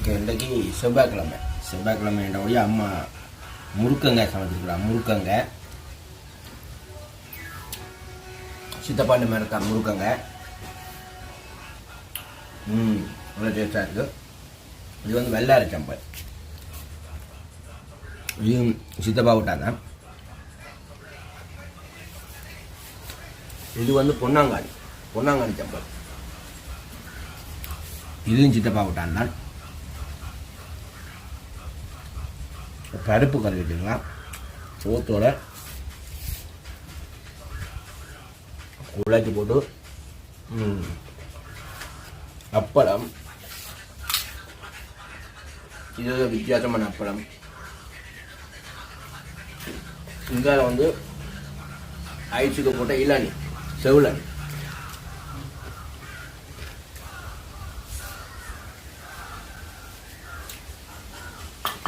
Okay, இன்றைக்கு செவ்வாய்க்கிழமைன்றபடியே அம்மா முருக்கங்காய் சமைச்சிருக்கலாம். முருக்கங்காய் சித்தப்பாண்டு மாதிரி இருக்கா முருக்கங்காய். நல்லா டேஸ்டாக இருக்குது. இது வந்து வெள்ளாரி சம்பல். இது சித்தப்பா விட்டாங்க. இது வந்து பொன்னாங்காடி சம்பல். இதுவும் சித்தப்பா விட்டான் தான். பருப்பு கறி வச்சுக்கலாம். சோத்தோட உழைச்சி போட்டு அப்பளம். இது வித்தியாசமான அப்பளம். இங்கே வந்து ஐஸுக்கு போட்ட இளநி, செவுளனி.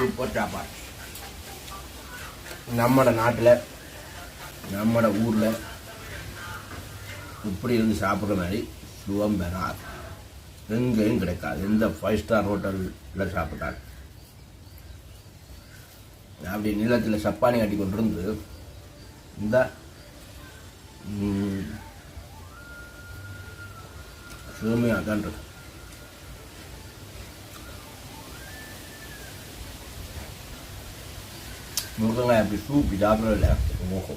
சூப்பர் சாப்பாடு. நம்மட நாட்டில் நம்மட ஊரில் இப்படி இருந்து சாப்பிட்ற மாதிரி சுகம் பெறாது, எங்கேயும் கிடைக்காது. எந்த 5 ஸ்டார் ஹோட்டலில் சாப்பிட்டால் அப்படி நிலத்தில் சப்பானி கட்டி கொண்டிருந்து இந்த சுமையாக தான் இருக்கு. முருங்கங்காய் அப்படி சூப்பி சாப்பிடல. ஓஹோ,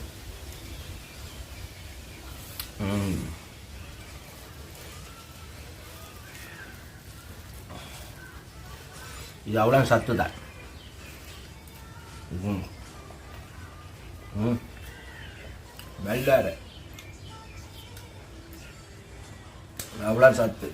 இது அவ்வளோ சத்து தான். வெள்ளாரை அவ்வளோ சத்து.